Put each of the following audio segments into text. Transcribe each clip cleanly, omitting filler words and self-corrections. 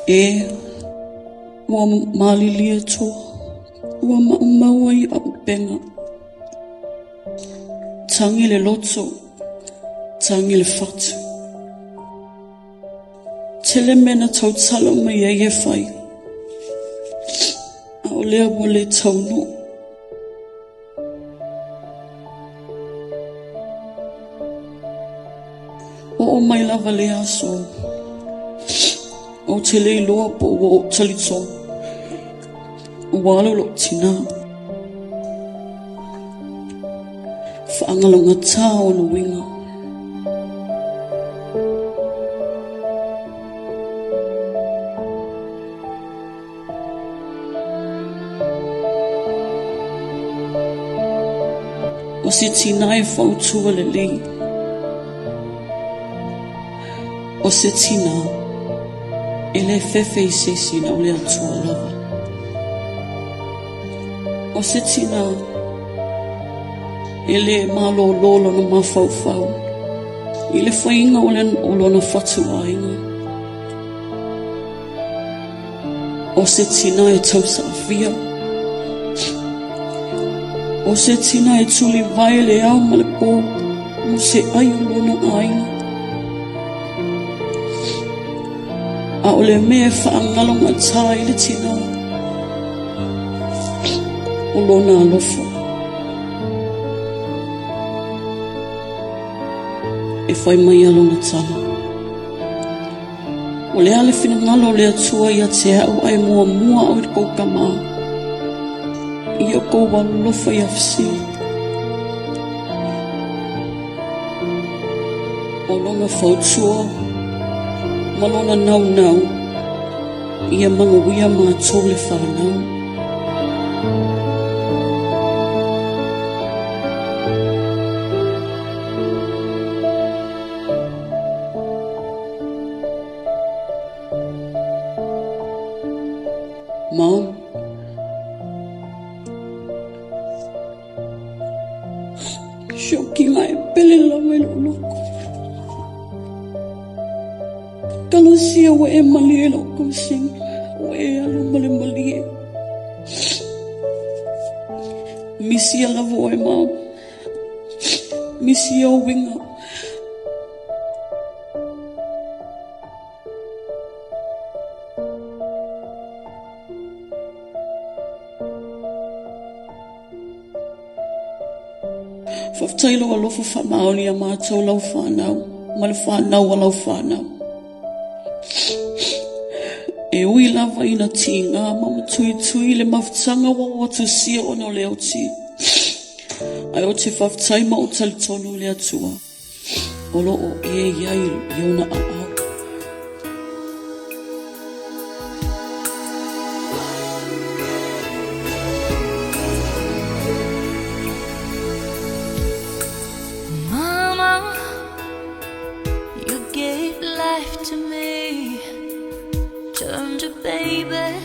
E ua malilia tua, ua maumau ai au penga. Tangi le loto, tangi le fatu. Tele mena tau tala mai e whai. A o lea mo le tau no. O mai lava le aso. O te lei loa po o talito. O walo lo tina. Whaangalonga tā o na winga. O se tina e whautua le lei. O se tina e le fefe I sesi na o le atua lava. O se tina e le malo lolo na mawhauwhau. I le whainga o le olona whatu ainga. O se tina e tausa awhia. O se tina e tuli vai le au ma le pō. Mo se ai olona ainga. A o le mea whaangalonga tā I le tina. O lona alofa. E whai mai alonga tala. O le ale whina ngalo le atua I a te au ai mua mua au I kou kama. I a kou walofa I a Fesili. O longa whautua. Malona nau nau. I a manga wia maa tō le whanau. Mom, shoki ngai pele lawe loko. Kalau sia wa e malie loko sing, wa e alu male malie. Misi lavo e mom, misi o winga. Whaftailo a lofo whamaoni a mātou lau whanau, ma le whanau a lau whanau. E ui lava ina tinga, mama tui tui le mawtanga wa watu sia ono leo ti. Ai o te whaftai ma o talitonu le atua. Olo o e iai iona a au. To me, turned a baby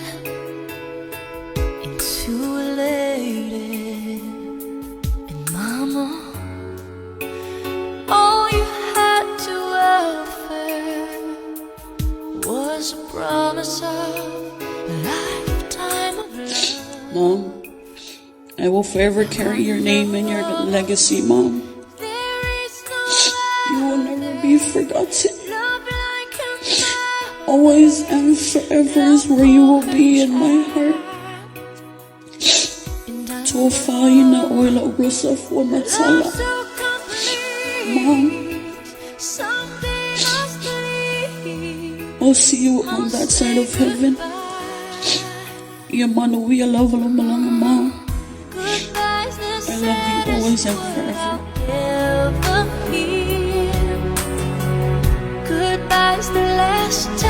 into a lady. And mama, all you had to offer was a promise of a lifetime of love. Mom, I will forever carry your name and your legacy, Mom. You will never be forgotten. Always and forever is where you will be in my heart. Tuafaina oila urosa fua matala. Mom, I'll see you on that side of heaven. Yamanuia love malanga, Mom. I love you always and forever. Goodbye's the last time.